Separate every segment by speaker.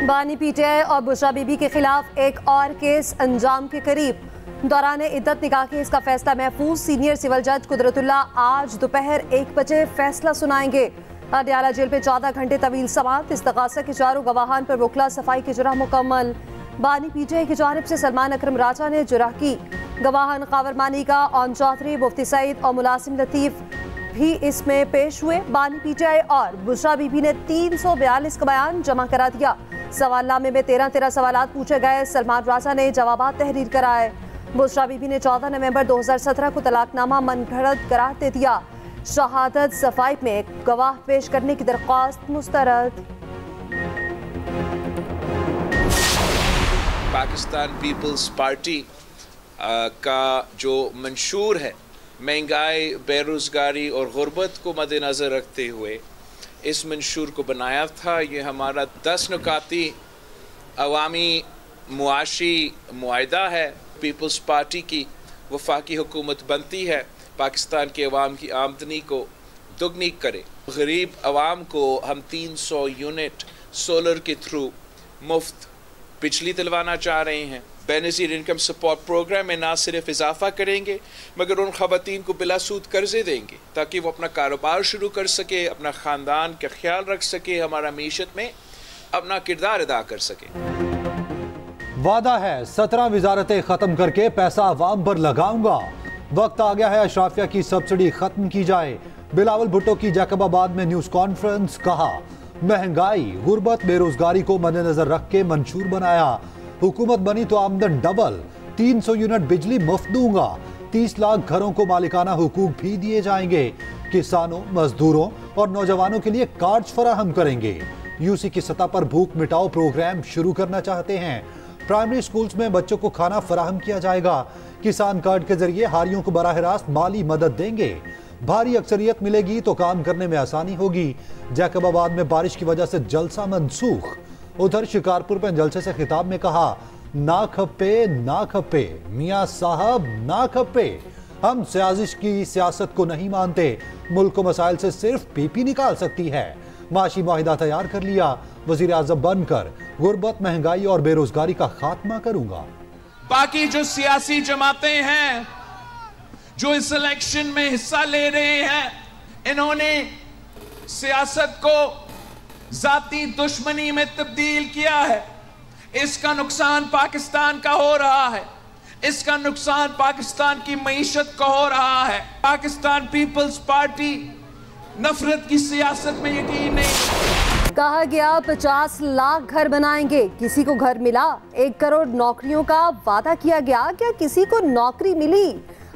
Speaker 1: बानी पीटीआई और बुशरा बीबी के खिलाफ एक और केस अंजाम के करीब। दौरान इद्दत निकाह केस का फैसला महफूज। सीनियर सिविल जज कुदरतुल्ला आज दोपहर 1 बजे फैसला सुनाएंगे। अडयाला जेल पे 14 घंटे तवील समाअत। इस्तगासा के चारों गवाहान पर वकला सफाई की जुर्ह मुकम्मल। बानी पीटीआई की जानिब से सलमान अकरम राजा ने जुर्ह की। गवाहान कावरमानी का ऑन चौधरी, मुफ्ती सईद और मुलासिम लतीफ भी इसमें पेश हुए। बानी पीटीआई और बुशरा बीबी ने 342 का बयान जमा करा दिया। सवालनामे में 13 सवालात पूछे गए। सलमान राजा ने जवाबात तहरीर कराए। बुशरा बीबी ने 14 नवंबर 2017 को तलाकनामा मनगढ़ंत करार दे दिया। शहादत सफाई में गवाह पेश करने की दरख्वास्त मुस्तरद।
Speaker 2: पाकिस्तान पीपल्स पार्टी का जो मंशूर है महंगाई, बेरोज़गारी और गुर्बत को मद्देनज़र रखते हुए इस मंशूर को बनाया था। ये हमारा 10 नुकाती अवामी मुआशी मुआहिदा है। पीपल्स पार्टी की वफाकी हुकूमत बनती है पाकिस्तान के अवाम की आमदनी को दुगनी करे। गरीब अवाम को हम 300 यूनिट सोलर के थ्रू मुफ्त बिजली दिलवाना चाह रहे हैं। बेनज़ीर इनकम सपोर्ट प्रोग्राम में ना सिर्फ इजाफा करेंगे मगर उन ख़वातीन को बिलासूद कर्जे देंगे ताकि वो अपना कारोबार शुरू कर सके, अपना ख़ानदान का ख्याल रख सके, हमारा मीशत में अपना किरदार अदा कर सके।
Speaker 3: वादा है 17 वजारतें खत्म करके पैसा आवाम पर लगाऊंगा। वक्त आ गया है अशराफिया की सब्सिडी खत्म की जाए। बिलावल भुट्टो की जैकबाबाद में न्यूज कॉन्फ्रेंस। कहा महंगाई, गुर्बत, बेरोजगारी को मद्देनजर रख के मंशूर बनाया। हुकूमत बनी तो आमदन डबल। 300 यूनिट बिजली मुफ्त दूंगा। 30 लाख घरों को मालिकाना हुकूक भी दिए जाएंगे। किसानों, मजदूरों और नौजवानों के लिए कार्ड्स फराहम करेंगे। यूसी की सतह पर भूख मिटाओ प्रोग्राम शुरू करना चाहते हैं। प्राइमरी स्कूल्स में बच्चों को खाना फराहम किया जाएगा। किसान कार्ड के जरिए हारियों को बराह रास्त माली मदद देंगे। भारी अक्सरियत मिलेगी तो काम करने में आसानी होगी। जैकबाबाद में बारिश की वजह से जलसा मनसूख। उधर शिकारपुर में जलसे से खिताब में कहा ना खप्पे ना खप्पे, मियां साहब ना खप्पे। हम साजिश की सियासत को नहीं मानते। मुल्क को मसाइल से सिर्फ पीपी निकाल सकती है। माशी मुआहिदा तैयार कर लिया। वजीर आजम बनकर गुर्बत, महंगाई और बेरोजगारी का खात्मा करूंगा।
Speaker 4: बाकी जो सियासी जमातें हैं जो इस इलेक्शन में हिस्सा ले रहे हैं, इन्होंने सियासत को जाती दुश्मनी में तब्दील किया है। इसका नुकसान पाकिस्तान का हो रहा है। इसका नुकसान पाकिस्तान की मईशत का हो रहा है। पाकिस्तान पीपल्स पार्टी नफरत की सियासत में यकीन नहीं।
Speaker 1: कहा गया 50 लाख घर बनाएंगे। किसी को घर मिला? 1 करोड़ नौकरियों का वादा किया गया। क्या किसी को नौकरी मिली?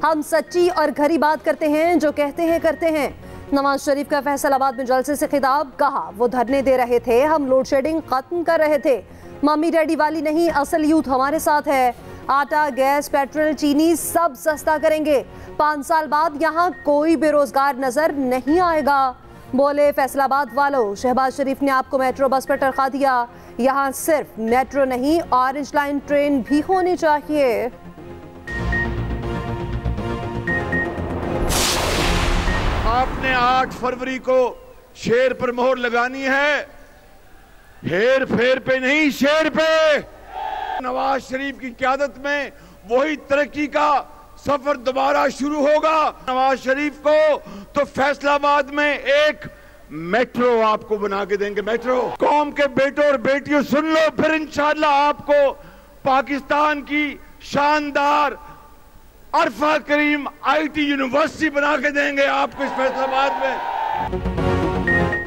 Speaker 1: हम सच्ची और घरी बात करते हैं, जो कहते हैं करते हैं। नवाज शरीफ का फैसलाबाद में जलसे से खिताब। कहा वो धरने दे रहे थे, हम लोड शेडिंग खत्म कर रहे थे। मम्मी डैडी वाली नहीं, असल यूथ हमारे साथ है। आटा, गैस, पेट्रोल, चीनी सब सस्ता करेंगे। 5 साल बाद यहाँ कोई बेरोजगार नजर नहीं आएगा। बोले फैसलाबाद वालों, शहबाज शरीफ ने आपको मेट्रो बस पर टरखा दिया। यहाँ सिर्फ मेट्रो नहीं, ऑरेंज लाइन ट्रेन भी होनी चाहिए।
Speaker 5: आपने 8 फरवरी को शेर पर मोहर लगानी है, हेर फेर पे नहीं, शेर पे। नवाज शरीफ की क़यादत में वही तरक्की का सफर दोबारा शुरू होगा। नवाज शरीफ को तो फैसलाबाद में एक मेट्रो आपको बना के देंगे। मेट्रो कौम के बेटों और बेटियों सुन लो, फिर इंशाअल्लाह आपको पाकिस्तान की शानदार अरफा करीम IT यूनिवर्सिटी बना के देंगे आपको इस फैसलाबाद में।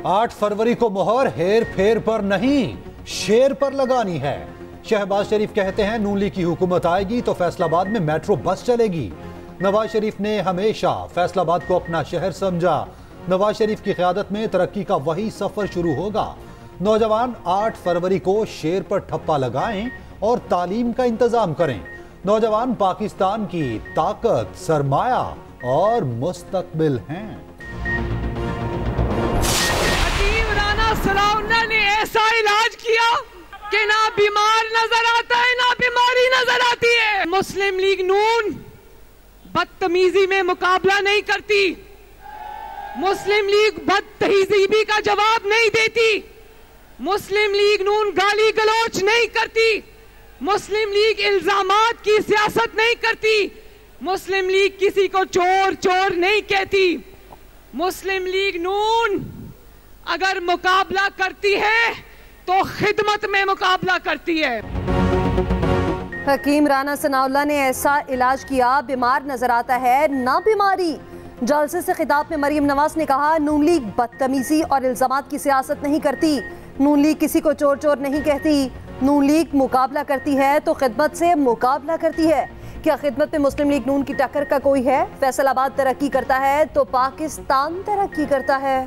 Speaker 3: 8 फरवरी को मोहर हेर फेर पर नहीं, शेर पर लगानी है। शहबाज शरीफ कहते हैं नून लीग की हुकूमत आएगी तो फैसलाबाद में मेट्रो बस चलेगी। नवाज शरीफ ने हमेशा फैसलाबाद को अपना शहर समझा। नवाज शरीफ की क़यादत में तरक्की का वही सफर शुरू होगा। नौजवान 8 फरवरी को शेर पर ठप्पा लगाएं और तालीम का इंतजाम करें। नौजवान पाकिस्तान की ताकत, सरमाया और मुस्तकबिल हैं।
Speaker 6: हकीम राना सलाउल्लाह ने ऐसा इलाज किया कि ना बीमार नजर आता है ना बीमारी नजर आती है। मुस्लिम लीग नून बदतमीजी में मुकाबला नहीं करती, मुस्लिम लीग बदतहजीबी का जवाब नहीं देती, मुस्लिम लीग नून गाली गलौच नहीं करती, मुस्लिम लीग इल्जामात की सियासत नहीं करती, मुस्लिम लीग किसी को चोर चोर नहीं कहती। मुस्लिम लीग नून अगर मुकाबला करती है तो खिदमत में मुकाबला करती है।
Speaker 1: हकीम राना सनाउल्लाह ने ऐसा इलाज किया बीमार नजर आता है ना बीमारी। जलसे से खिताब में मरीम नवाज ने कहा, नून लीग बदतमीजी और इल्जामात की सियासत नहीं करती, नून लीग किसी को चोर चोर नहीं कहती, नून लीग मुकाबला करती है तो खिदमत से मुकाबला करती है। क्या खिदमत में मुस्लिम लीग नून की टक्कर का कोई है? फैसलाबाद तरक्की करता है तो पाकिस्तान तरक्की करता है।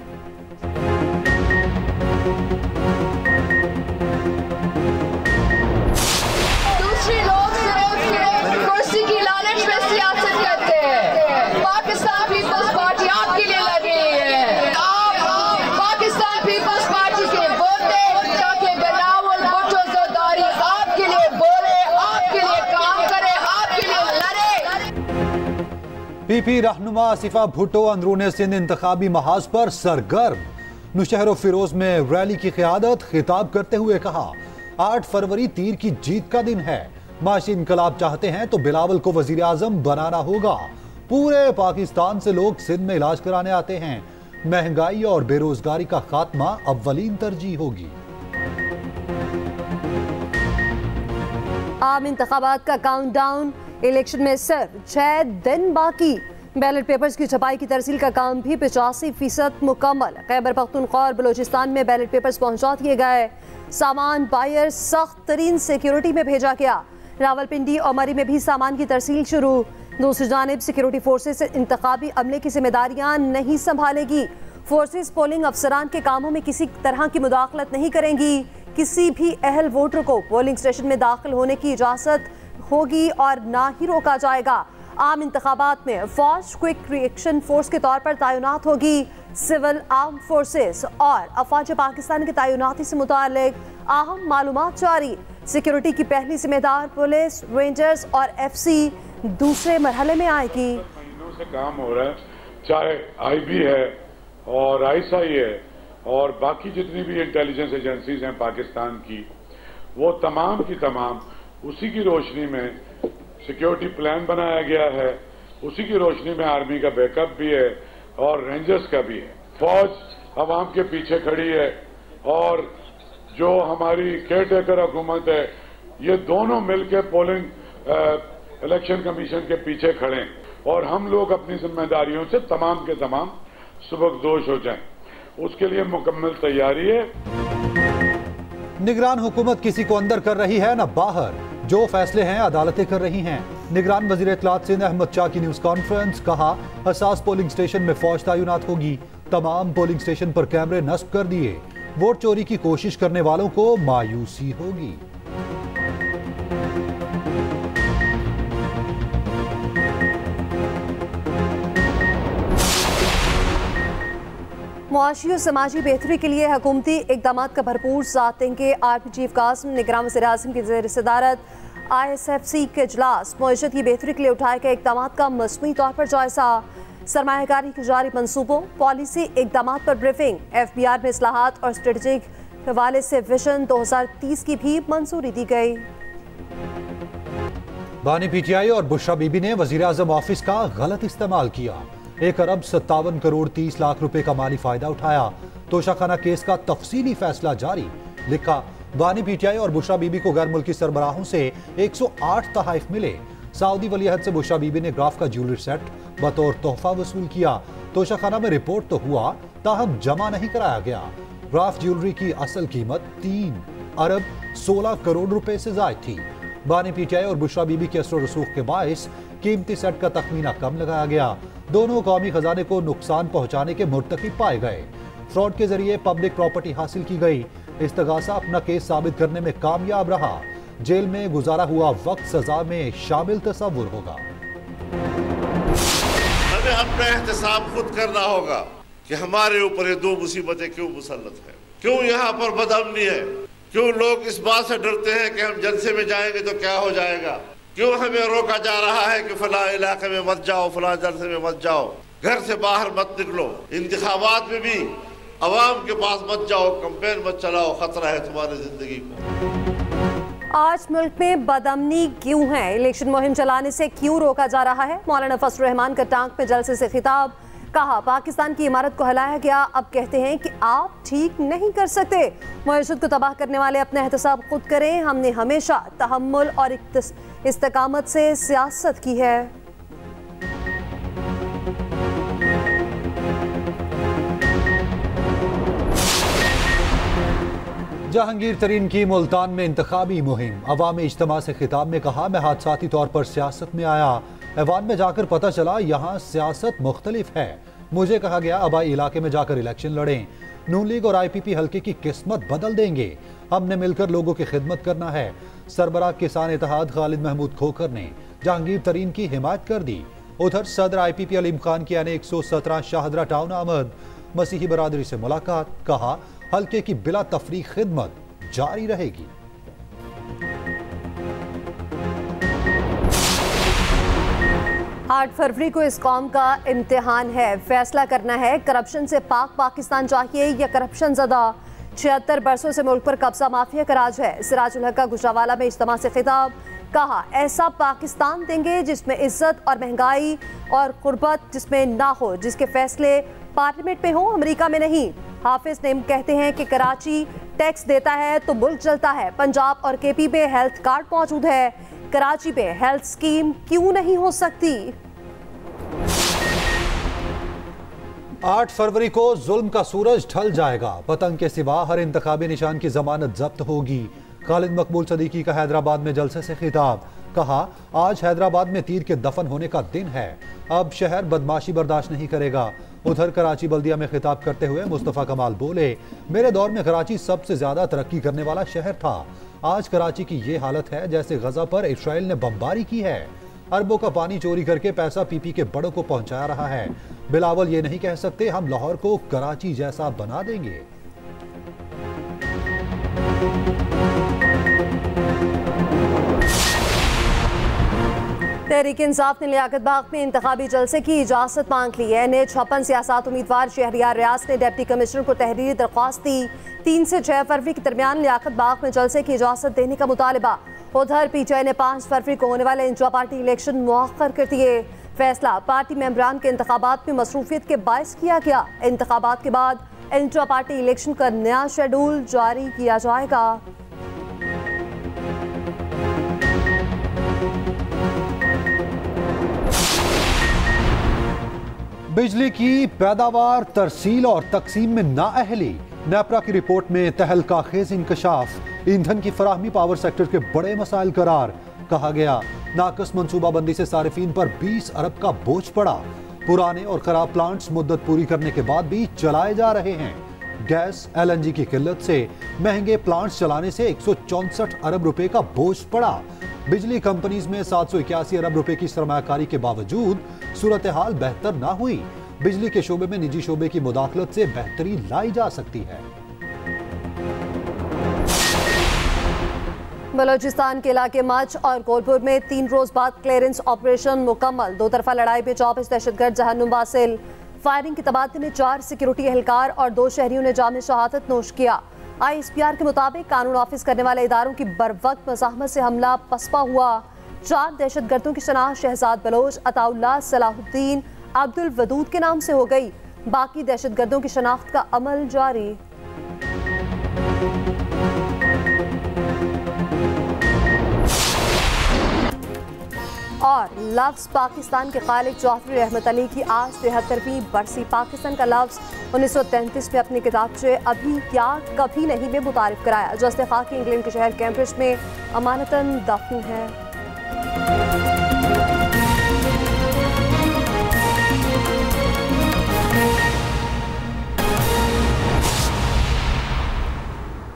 Speaker 7: दूसरे लोग सिर्फ कुर्सी की लालच में सियासत करते हैं। पाकिस्तान पीपल्स पार्टी आपके लिए लगी है। आप पाकिस्तान पीपल्स पार्टी के वोटे ताकि बिलावल भुट्टो ज़रदारी आपके लिए बोले, आपके लिए काम करे, आपके लिए लड़े।
Speaker 3: पीपी रहनुमा आसिफा भुट्टो अंदरूने सिंध इंतखाबी महाज पर सरगर्म। नौशहर फिरोज में रैली की क़ियादत खिताब करते हुए कहा, 8 फरवरी तीर की जीत का दिन है। माशी इनकलाब चाहते हैं तो बिलावल को वजीर आजम बनाना होगा। पूरे पाकिस्तान से लोग सिंध में इलाज कराने आते हैं। महंगाई और बेरोजगारी का खात्मा अव्वलीन तरजीह होगी।
Speaker 1: आम इंतखाबात का काउंटडाउन, इलेक्शन में सिर्फ 6 दिन बाकी। बैलेट पेपर्स की छपाई की तरसील का काम भी 85% मुकम्मल। खैबर पख्तूनख्वा और बलोचिस्तान में बैलेट पेपर्स पहुंचा दिए गए। सामान बायर सख्त तरीन सिक्योरिटी में भेजा गया। रावलपिंडी और मरी में भी सामान की तरसील शुरू। दूसरी जानिब सिक्योरिटी फोर्सेस इंतखाबी अमले की जिम्मेदारियां नहीं संभालेगी। फोर्सेस पोलिंग अफसरान के कामों में किसी तरह की मुदाखलत नहीं करेंगी। किसी भी अहल वोटर को पोलिंग स्टेशन में दाखिल होने की इजाजत होगी और ना ही रोका जाएगा। आम इंतखाबात में फौज क्विक रिएक्शन फोर्स के तौर पर तैनात होगी। सिविल आर्म फोर्सेस और अफवाज पाकिस्तान की तैनाती से मुतालिक अहम मालूमात जारी। सिक्योरिटी की पहली जिम्मेदार पुलिस, रेंजर्स और एफसी दूसरे मरहले में आएगी।
Speaker 5: महीनों से काम हो रहा है, चाहे आईबी है और आईएसआई है और बाकी जितनी भी इंटेलिजेंस एजेंसीज हैं पाकिस्तान की, वो तमाम की तमाम उसी की रोशनी में सिक्योरिटी प्लान बनाया गया है। उसी की रोशनी में आर्मी का बैकअप भी है और रेंजर्स का भी है। फौज अवाम के पीछे खड़ी है और जो हमारी केयर टेकर हुकूमत है, ये दोनों मिलकर पोलिंग इलेक्शन कमीशन के पीछे खड़े हैं और हम लोग अपनी जिम्मेदारियों से तमाम के तमाम सुबकदोश हो जाएं, उसके लिए मुकम्मल तैयारी है।
Speaker 3: निगरान हुकूमत किसी को अंदर कर रही है न बाहर, जो फैसले हैं अदालतें कर रही हैं। निगरान वजीर इत्तलात सिंध अहमद शाह की न्यूज कॉन्फ्रेंस, कहा हसास पोलिंग स्टेशन में फौज तैनात होगी। तमाम पोलिंग स्टेशन पर कैमरे नस्ब कर दिए। वोट चोरी की कोशिश करने वालों को मायूसी होगी।
Speaker 1: मुआशी और समाजी बेहतरी के लिए हुकूमती इकदाम का भरपूर साथ देंगे। आर्मी चीफ कासिम निगरान वज़ीर आज़म की ज़ेर सदारत ISFC के इजलास। मईशत की बेहतरी के लिए उठाए गए इकदाम का मजमूई तौर पर जायजा। सरमायाकारी के जारी मनसूबों, पॉलिसी इकदाम पर ब्रीफिंग। FBR में इस्लाहात और स्ट्रेटेजिक हवाले से विजन 2030 की भी मंजूरी दी गई।
Speaker 3: बानी PTI और बुशरा बीबी ने वज़ीर आज़म ऑफिस का गलत इस्तेमाल किया। 1 अरब 57 करोड़ 30 लाख रुपए का माली फायदा उठाया। तोशाखाना केस का तफसीली फैसला जारी। लिखा, बानी PTI और बुशरा बीबी को गैर मुल्की सरबराहों से 108 तहाइफ मिले। सऊदी वलीअहद से बुशरा बीबी ने ग्राफ का ज्वेलरी सेट बतौर तोहफा वसूल किया। तोशाखाना में रिपोर्ट तो हुआ, ताहम जमा नहीं कराया गया। ग्राफ ज्वेलरी की असल कीमत 3 अरब 16 करोड़ रुपए से जायद थी। बानी PTI और बुशरा बीबी के असर रसूख के बायस कीमती सेट का तखमीना कम लगाया गया। दोनों कौमी खजाने को नुकसान पहुंचाने के मुर्तकिब पाए गए। फ्रॉड के जरिए पब्लिक प्रॉपर्टी हासिल की गई। इस्तगासा अपना केस साबित करने में कामयाब रहा। जेल में गुजारा हुआ वक्त सजा में शामिल तस्वुर होगा।
Speaker 8: हमें अपना एहतसाब खुद करना होगा कि हमारे ऊपर ये 2 मुसीबतें क्यों मुसल्लत है, क्यों यहाँ पर बदअमनी है, क्यों लोग इस बात से डरते हैं कि हम जलसे में जाएंगे तो क्या हो जाएगा, क्यों हमें रोका जा रहा है कि फला इलाके में मत जाओ, फला जलसे में मत जाओ। घर से बाहर मत निकलो, इंतखाबात में भी अवाम के पास मत जाओ, कैंपेन मत चलाओ, खतरा है तुम्हारी जिंदगी को।
Speaker 1: आज मुल्क में बदअमनी क्यों है? इलेक्शन मुहिम चलाने से क्यों रोका जा रहा है? मौलाना फजल रहमान का टांग में जलसे से खिताब। कहा, पाकिस्तान की इमारत को हिलाया गया, अब कहते हैं कि आप ठीक नहीं कर सकते। मईशत को तबाह करने वाले अपना एहतसाब खुद करें। हमने हमेशा तहम्मुल और इस्तेकामत से सियासत की है।
Speaker 3: जहांगीर तरीन की मुल्तान में इंतखाबी मुहिम। अवामी इज्तिमा से खिताब में कहा, मैं हादसाती तौर पर सियासत में आया, ऐवान में जाकर पता चला यहाँ सियासत मुख्तलिफ है। मुझे कहा गया आबाई इलाके में जाकर इलेक्शन लड़ें। नून लीग और IPP हल्के की किस्मत बदल देंगे। हमने मिलकर लोगों की खिदमत करना है। सरबराह किसान इत्तेहाद खालिद महमूद खोखर ने जहांगीर तरीन की हिमायत कर दी। उधर सदर IPP अलीम खान की यानी 117 शाहदरा टाउन आमद। मसीही बरादरी से मुलाकात। कहा, हल्के की बिला तफरीक खिदमत जारी रहेगी।
Speaker 1: 8 फरवरी को इस कौम का इम्तिहान है। फैसला करना है, करप्शन से पाक पाकिस्तान चाहिए या करप्शन ज़दा। 76 बरसों से मुल्क पर कब्जा माफिया का राज है। सिराजुल हक का गुजरावाला में इज्तिमा से खिताब। कहा, ऐसा पाकिस्तान देंगे जिसमें इज्जत और महंगाई और गुर्बत जिसमें ना हो, जिसके फैसले पार्लियामेंट में हो, अमेरिका में नहीं। हाफिज नेम कहते हैं कि कराची टैक्स देता है तो मुल्क चलता है। पंजाब और KP में हेल्थ कार्ड मौजूद है, कराची में हेल्थ स्कीम क्यों नहीं हो सकती?
Speaker 3: 8 फरवरी को जुल्म का सूरज ढल जाएगा। पतंग के सिवा हर इंतखाबी निशान की जमानत जब्त होगी। खालिद मकबूल सदीकी का हैदराबाद में जलसे से खिताब। कहा, आज हैदराबाद में तीर के दफन होने का दिन है। अब शहर बदमाशी बर्दाश्त नहीं करेगा। उधर कराची बल्दिया में खिताब करते हुए मुस्तफ़ा कमाल बोले, मेरे दौर में कराची सबसे ज्यादा तरक्की करने वाला शहर था। आज कराची की ये हालत है जैसे गजा पर इसराइल ने बमबारी की है। अरबों का पानी चोरी करके पैसा PP के बड़ों को पहुंचा रहा है। बिलावल ये नहीं कह सकते हम लाहौर को कराची जैसा बना देंगे।
Speaker 1: तहरीक इंसाफ ने लियाकत बाग में इंतखाबी जलसे की इजाजत मांग ली है। NH56 सियासत उम्मीदवार शहरियार रियाज ने डिप्टी कमिश्नर को तहरीरी दरख्वास्त दी। 3 से 6 फरवरी के दरमियान लियाकत बाग में जलसे की इजाजत देने का मुतालबा। उधर PTI ने 5 फरवरी को होने वाले इंट्रा पार्टी इलेक्शन मुअख्खर कर दिए। फैसला, पार्टी मेंबरान के इंतखाबात में मसरूफियत के बायस किया गया। इंतखाबात के बाद इंट्रा पार्टी इलेक्शन का नया शेड्यूल जारी किया जाएगा।
Speaker 3: बिजली की पैदावार, तरसील और तकसीम में नाअहली। नेपरा की रिपोर्ट में तहलका खेज इंकशाफ। ईंधन की फराहमी पावर सेक्टर के बड़े मसाइल करार। कहा गया, नाकस मनसूबाबंदी से सारिफीन पर 20 अरब का बोझ पड़ा। पुराने और खराब प्लांट्स मुद्दत पूरी करने के बाद भी चलाए जा रहे हैं। गैस LNG की किल्लत से महंगे प्लांट्स चलाने से 164 अरब रुपए का बोझ पड़ा। बिजली कंपनीज में 781 अरब रुपए की सरमायाकारी के बावजूद सूरत हाल बेहतर ना हुई। बिजली के शोबे में निजी शोबे की मुदाखलत से बेहतरी लाई जा सकती है।
Speaker 1: बलोचिस्तान के इलाके मच और गोलपुर में 3 रोज बाद क्लियरेंस ऑपरेशन मुकम्मल। 2 तरफा लड़ाई में 24 दहशतगर्द जहन्नुम बासिल। फायरिंग के तबादले में 4 सिक्योरिटी एहलकार और 2 शहरियों ने जाम शहादत नोश किया। ISPR के मुताबिक कानून ऑफिस करने वाले इदारों की बरवक्त मज़ाहमत से हमला पसपा हुआ। 4 दहशतगर्दों की शनाख्त शहजाद बलोच, अताउल्लाह, सलाहुद्दीन, अब्दुल वदूद के नाम से हो गई। बाकी दहशतगर्दों की शनाख्त का अमल जारी। और लफ्ज़ पाकिस्तान के खालिक जौहरी रहमत अली की आज 73वीं बरसी। पाकिस्तान का लफ्ज़ 1933 में अपनी किताबचे अभी क्या कभी नहीं में मुतारिफ कराया। जस्ते खाकी इंग्लैंड के शहर कैम्ब्रिज में अमानतन दफन है।